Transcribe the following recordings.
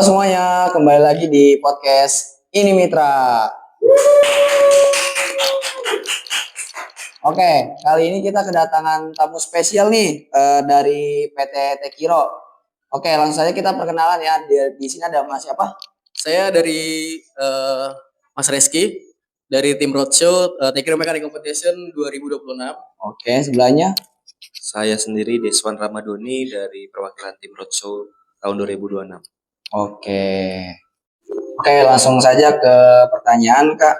semuanya, kembali lagi di podcast Ini Mitra. Oke, kali ini kita kedatangan tamu spesial nih dari PT Tekiro. Oke, langsung saja kita perkenalan ya. Di sini ada Mas siapa? Saya dari Mas Reski dari tim Roadshow Tekiro Mechanic Competition 2026. Oke, sebelahnya saya sendiri Deswan Ramadoni dari perwakilan tim Roadshow tahun 2026. Oke, langsung saja ke pertanyaan Kak.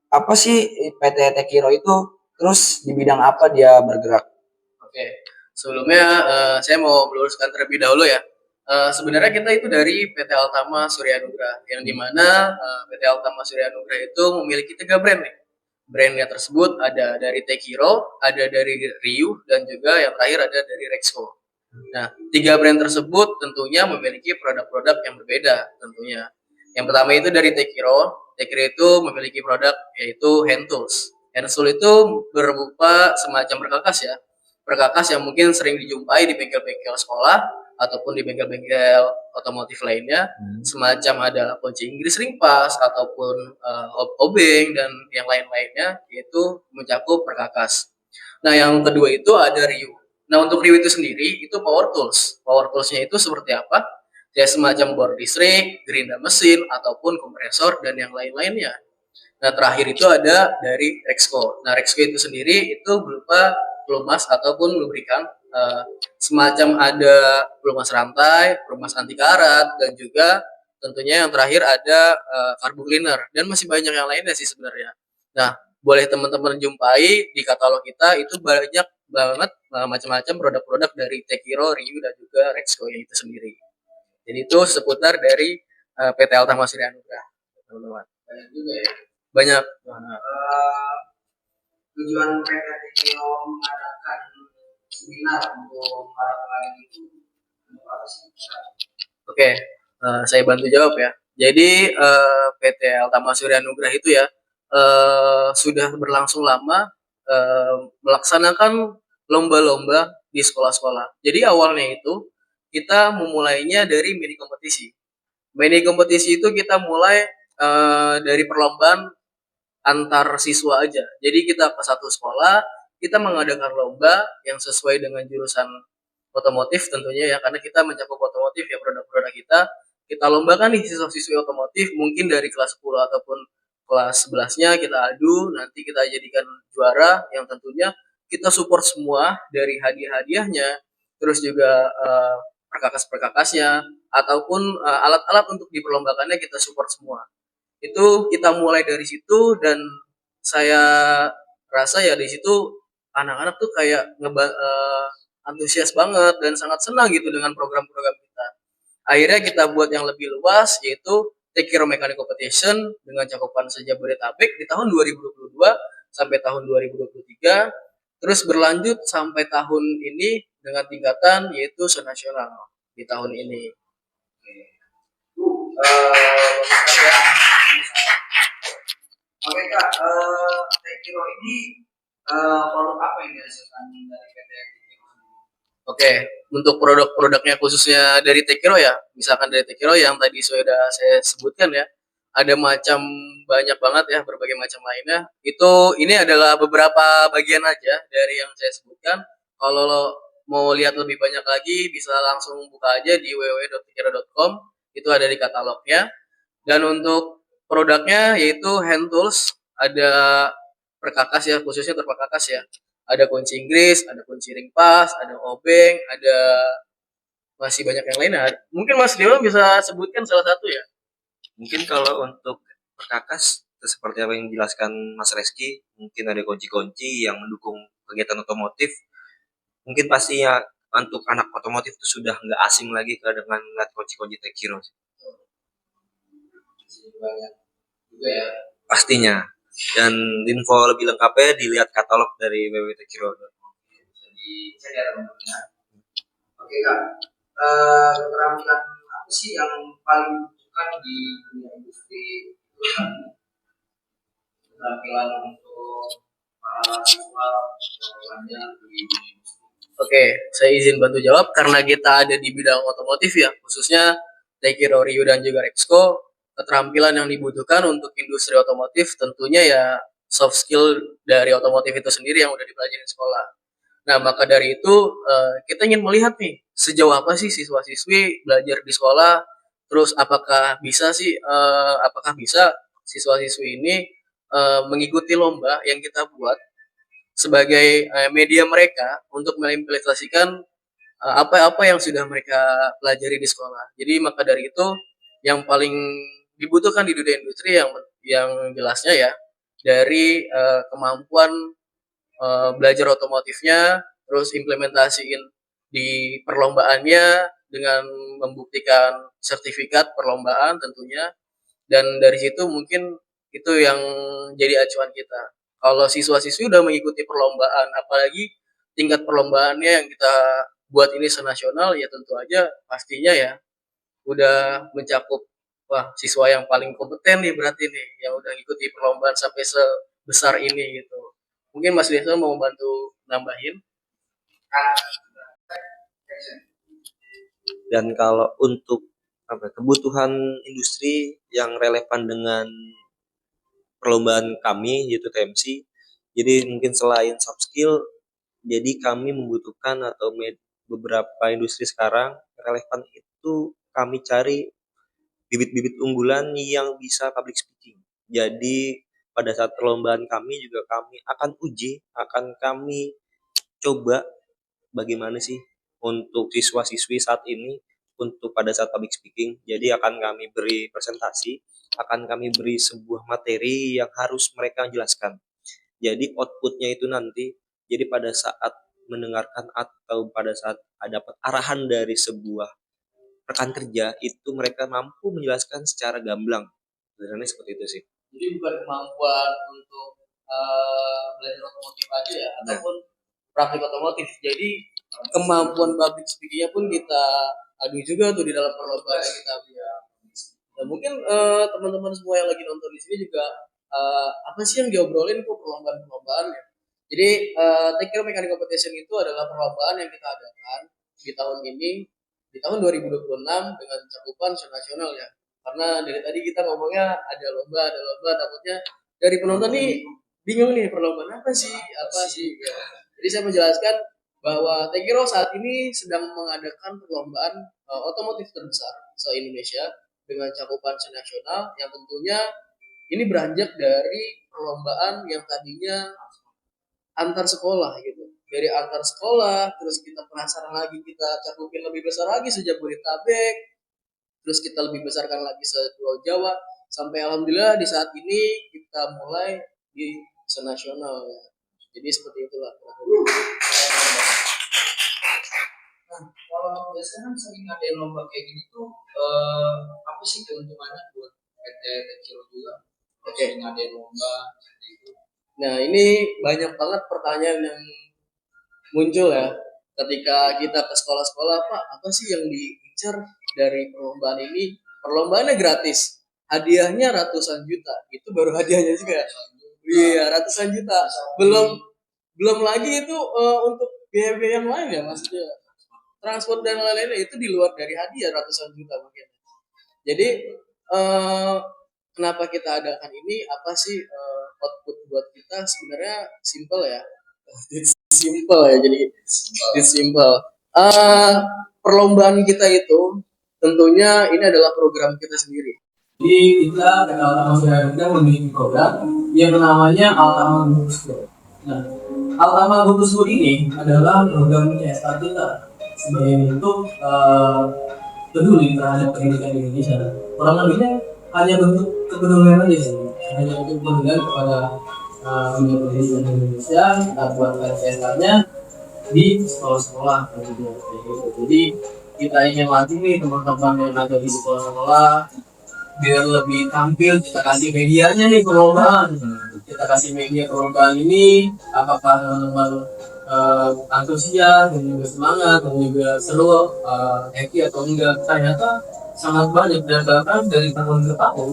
Apa sih PT Tekiro itu? Terus di bidang apa dia bergerak? Oke, sebelumnya saya mau meluruskan terlebih dahulu ya. Sebenarnya kita itu dari PT Altama Surya Nugra, yang dimana PT Altama Surya Nugra itu memiliki 3 brand nih. Brandnya tersebut ada dari Tekiro, ada dari Ryu, dan juga yang terakhir ada dari Rexco. Nah, 3 brand tersebut tentunya memiliki produk-produk yang berbeda tentunya. Yang pertama itu dari Tekiro. Tekiro itu memiliki produk yaitu hand tools. Hand tools itu berupa semacam perkakas ya. Perkakas yang mungkin sering dijumpai di bengkel-bengkel sekolah ataupun di bengkel-bengkel otomotif lainnya, semacam ada kunci Inggris ring pass ataupun obeng dan yang lain-lainnya, yaitu mencakup perkakas. Nah, yang kedua itu ada Ryu. Nah, untuk Ryu itu sendiri itu power tools. Power toolsnya itu seperti apa? Ya semacam bor listrik, gerinda mesin ataupun kompresor dan yang lain-lainnya. Nah, terakhir itu ada dari Rexco. Nah, Rexco itu sendiri itu berupa pelumas ataupun lubrikan, semacam ada pelumas rantai, pelumas anti karat, dan juga tentunya yang terakhir ada carbo cleaner, dan masih banyak yang lainnya sih sebenarnya. Nah, boleh teman-teman jumpai di katalog kita itu banyak banget macam-macam produk-produk dari Tekiro, Ryu, dan juga Rexco itu sendiri. Jadi itu seputar dari PT Altama Surya Nugra, teman-teman. Banyak juga ya. Banyak. Tujuan PT Tekiro mengadakan seminar untuk para pelayan itu apa sih? Oke, saya bantu jawab ya. Jadi PT Altama Surya Nugra itu ya sudah berlangsung lama melaksanakan lomba-lomba di sekolah-sekolah. Jadi awalnya itu kita memulainya dari mini kompetisi. Mini kompetisi itu kita mulai dari perlombaan antar siswa aja. Jadi kita ke satu sekolah, kita mengadakan lomba yang sesuai dengan jurusan otomotif tentunya ya, karena kita mencakup otomotif ya, produk-produk kita lombakan nih siswa-siswi otomotif, mungkin dari kelas 10 ataupun kelas 11-nya kita adu, nanti kita jadikan juara yang tentunya kita support semua dari hadiah-hadiahnya, terus juga perkakas-perkakasnya ataupun alat-alat untuk diperlombakannya kita support semua. Itu kita mulai dari situ, dan saya rasa ya di situ anak-anak tuh kayak antusias banget dan sangat senang gitu dengan program-program kita. Akhirnya kita buat yang lebih luas, yaitu Tekiro Mechanic Competition dengan cakupan Jabodetabek di tahun 2022 sampai tahun 2023, terus berlanjut sampai tahun ini dengan tingkatan yaitu senasional di tahun ini. Oke Kak, Tekiro ini produk apa yang dihasilkan dari PT Tekiro? Oke, untuk produk-produknya khususnya dari Tekiro ya, misalkan dari Tekiro yang tadi sudah saya sebutkan ya, ada macam banyak banget ya, berbagai macam lainnya. Ini adalah beberapa bagian aja dari yang saya sebutkan. Kalau mau lihat lebih banyak lagi, bisa langsung buka aja di www.tekiro.com, itu ada di katalognya. Dan untuk produknya yaitu hand tools, ada perkakas ya, khususnya perkakas ya. Ada kunci Inggris, ada kunci ring pass, ada obeng, ada masih banyak yang lainnya. Mungkin Mas Leo bisa sebutkan salah satu ya. Mungkin kalau untuk perkakas seperti apa yang dijelaskan Mas Reski, mungkin ada kunci-kunci yang mendukung kegiatan otomotif. Mungkin pastinya untuk anak otomotif itu sudah nggak asing lagi dengan melihat kunci-kunci Tekiro. Banyak juga ya. Pastinya. Dan info lebih lengkapnya dilihat katalog dari www.tekiro. Jadi saya ada. Oke Kak, keterampilan apa sih yang paling dibutuhkan di dunia industri itu kan? Keterampilan untuk para siswa belajar di industri. Oke, saya izin bantu jawab karena kita ada di bidang otomotif ya, khususnya Tekiro Ryu dan juga Rexco, keterampilan yang dibutuhkan untuk industri otomotif tentunya ya soft skill dari otomotif itu sendiri yang udah dipelajari di sekolah. Nah, maka dari itu kita ingin melihat nih sejauh apa sih siswa-siswi belajar di sekolah, terus apakah bisa siswa-siswi ini mengikuti lomba yang kita buat sebagai media mereka untuk mengimplementasikan apa-apa yang sudah mereka pelajari di sekolah. Jadi maka dari itu yang paling dibutuhkan di dunia industri yang jelasnya ya dari kemampuan belajar otomotifnya, terus implementasiin di perlombaannya dengan membuktikan sertifikat perlombaan tentunya, dan dari situ mungkin itu yang jadi acuan kita. Kalau siswa-siswi udah mengikuti perlombaan, apalagi tingkat perlombaannya yang kita buat ini senasional, ya tentu aja pastinya ya udah mencakup wah siswa yang paling kompeten nih berarti nih yang udah ngikuti perlombaan sampai sebesar ini gitu. Mungkin Mas Desa mau bantu nambahin. Dan kalau untuk kebutuhan industri yang relevan dengan perlombaan kami yaitu TMC, jadi mungkin selain soft skill, jadi kami membutuhkan beberapa industri sekarang relevan itu kami cari bibit-bibit unggulan yang bisa public speaking. Jadi pada saat perlombaan kami juga kami akan uji, akan kami coba bagaimana sih untuk siswa-siswi saat ini untuk pada saat public speaking. Jadi akan kami beri presentasi, akan kami beri sebuah materi yang harus mereka jelaskan. Jadi outputnya itu nanti, jadi pada saat mendengarkan atau pada saat dapat arahan dari sebuah rekan kerja, itu mereka mampu menjelaskan secara gamblang. Sebenarnya seperti itu sih. Jadi bukan kemampuan untuk belajar otomotif aja ya, ataupun praktik otomotif. Jadi kemampuan public speaking-nya pun kita adu juga tuh di dalam perlombaan yang kita buat. Nah, mungkin teman-teman semua yang lagi nonton di sini juga apa sih yang diobrolin kok perlombaan-perlombaan ya. Jadi Tekiro Mechanic Competition itu adalah perlombaan yang kita adakan di tahun ini, di tahun 2026 dengan cakupan nasional ya. Karena dari tadi kita ngomongnya ada lomba, takutnya dari penonton nih bingung nih perlombaan apa sih ya. Jadi saya menjelaskan bahwa Tekiro saat ini sedang mengadakan perlombaan otomotif terbesar se-Indonesia dengan cakupan nasional yang tentunya ini beranjak dari perlombaan yang tadinya antar sekolah gitu. Dari antar sekolah, terus kita penasaran lagi, kita cakupin lebih besar lagi se-Jabodetabek, terus kita lebih besarkan lagi se-Pulau Jawa, sampai alhamdulillah di saat ini kita mulai di senasional ya. Jadi seperti itulah. Nah, kalau biasanya kan sering ada lomba kayak gini tuh, apa sih keuntungannya buat PT Tekiro juga? Oke, ada lomba seperti itu. Nah, ini banyak banget pertanyaan yang muncul ya ketika kita ke sekolah-sekolah, Pak, apa sih yang diincar dari perlombaan ini? Perlombaannya gratis, hadiahnya ratusan juta. Itu baru hadiahnya juga. Iya, ratusan juta. Belum lagi itu untuk biaya-biaya yang lain ya, maksudnya transport dan lain-lainnya itu di luar dari hadiah ratusan juta mungkin. Jadi kenapa kita adakan ini? Apa sih output buat kita? Sebenarnya simple ya. Simple ya, jadi simple. Perlombaan kita itu tentunya ini adalah program kita sendiri. Jadi kita dari Altama Surya Nugra memiliki program yang namanya Altama Gugus School. Nah, Altama Gugus School ini adalah program CSR kita sebagai bentuk peduli terhadap pendidikan di Indonesia. Kurang lebihnya hanya bentuk kepedulian aja sih, hanya bentuk kepedulian kepada dunia pendidikan di Indonesia. Kita buatkan CSR-nya di sekolah-sekolah gitu. Jadi kita ingin latih nih teman-teman yang ada di sekolah-sekolah biar lebih tampil, kita kasih medianya nih perlombaan. Kita kasih media perlombaan ini, apakah teman-teman antusias dan juga semangat dan juga seru, happy atau enggak. Ternyata sangat banyak, dan bahkan dari tahun ke tahun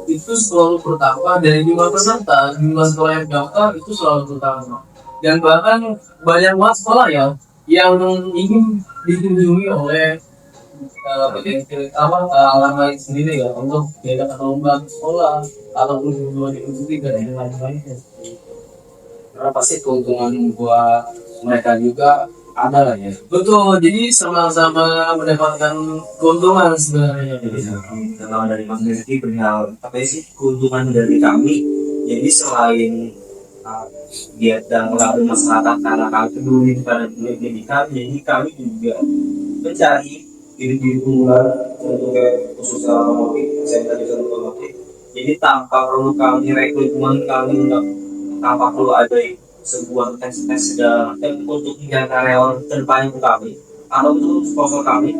itu selalu bertambah. Dari jumlah peserta, jumlah sekolah yang daftar itu selalu bertambah, dan bahkan banyak banget sekolah ya yang ingin dikunjungi oleh alama itu sendiri ya, untuk diadakan lomba sekolah ataupun tujuan diikuti dan yang lain-lainnya. Karena pasti keuntungan buat mereka juga ada lah ya. Betul, jadi sama-sama mendapatkan keuntungan sebenarnya. Kalau dari Mas Rizky perihal apa sih keuntungan dari kami, jadi selain giat dan melalui masyarakat karena kami peduli pada pendidikan, jadi kami juga mencari diri-diri unggulan untuk khususnya otomotif, SMK jurusan otomotif. Jadi tanpa perlu kami rekrutmen, kami tanpa perlu ada sebuah tes segala macam untuk mencari karyawan terdepan untuk kami atau untuk sponsor kami.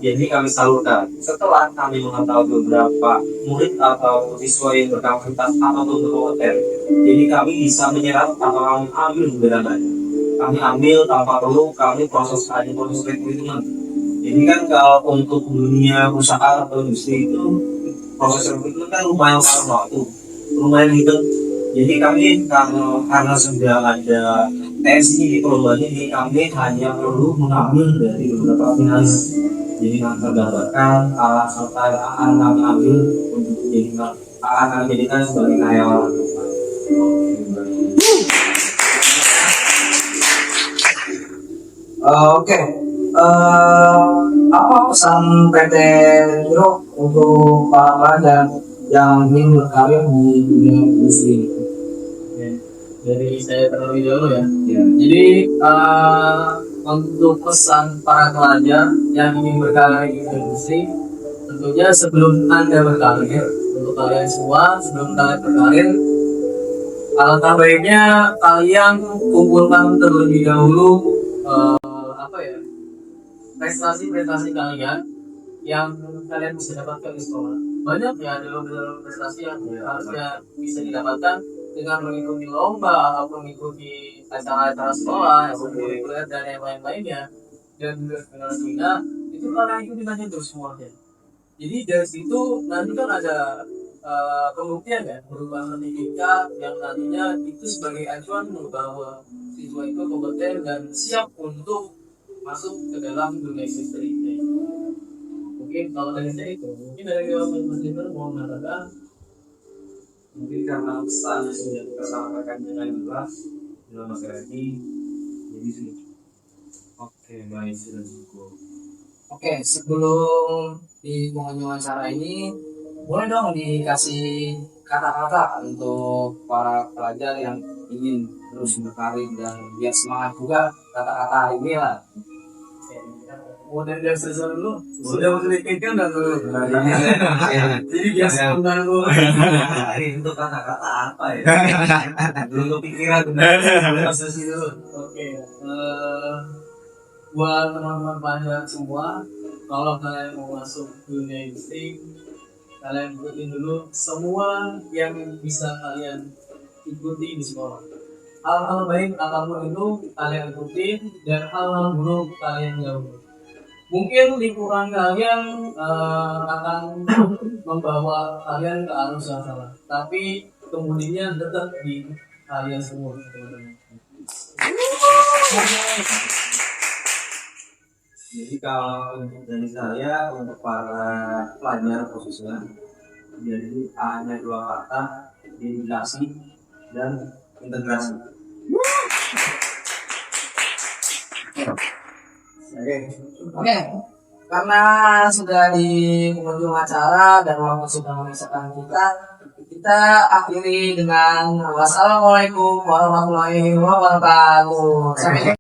Jadi kami salurkan setelah kami mengetahui beberapa murid atau siswa yang berkapasitas ataupun berkompeten. Jadi kami bisa menyerap atau kami ambil beberapa. Kami ambil tanpa perlu kami proses rekrutmen. Jadi kan kalau untuk dunia usaha atau industri itu proses rekrutmen kan lumayan makan waktu, lumayan ribet. Jadi kami karena sudah ada tes di perlombaan ini, kami hanya perlu mengambil dari beberapa finalis. Jadi kami tergambarkan alat serta yang akan kami ambil untuk akan kami jadikan sebagai karyawan. Oke. Apa pesan PT Giro untuk para pelajar yang ingin berkarir di dunia industri? Dari saya terlebih dahulu ya. Jadi untuk pesan para pelajar yang ingin berkarir di industri, tentunya sebelum Anda berkarir, untuk kalian semua sebelum kalian berkarir, alangkah baiknya kalian kumpulkan terlebih dahulu prestasi-prestasi kalian yang kalian bisa dapatkan di sekolah. Banyak ya dalam prestasi yang harusnya bisa didapatkan dengan mengikuti lomba atau mengikuti acara-acara sekolah, kurikuler dan yang lain-lainnya, dan juga seminar itu kalian ikuti aja terus semuanya. Jadi dari situ nanti kan ada pembuktian ya, berupa sertifikat yang nantinya itu sebagai acuan bahwa siswa itu kompeten dan siap untuk masuk ke dalam dunia industri. Mungkin kalau dari saya itu, mungkin dari Mas Diver mau mengatakan, Mungkin karena pesannya sudah kita sampaikan dengan jelas dalam materi ini, jadi sudah. Oke, baik, sudah cukup. Oke, sebelum di pengunjungan acara ini, boleh dong dikasih kata-kata untuk para pelajar yang ingin terus berkarir dan biar semangat juga kata-kata ini lah. mau dari dasar dulu, sudah memikirkan dan dulu. Jadi biasa tentang dulu. Hari itu kata-kata apa ya? Belum kepikiran. Proses dulu. Oke. Buat teman-teman pelajar semua, kalau kalian mau masuk dunia industri, kalian ikutin dulu semua yang bisa kalian ikuti di sekolah. Hal-hal baik apapun itu kalian ikutin, dan hal-hal buruk kalian jauhi. Mungkin lingkungan kalian akan membawa kalian ke arus yang salah, tapi kemudiannya tetap di kalian semua. Jadi kalau dari saya untuk para pelajar khususnya, jadi hanya dua kata, dedikasi dan integrasi. Oke, karena sudah di pengunjung acara dan waktu sudah memisahkan kita akhiri dengan wassalamualaikum warahmatullahi wabarakatuh. Sampai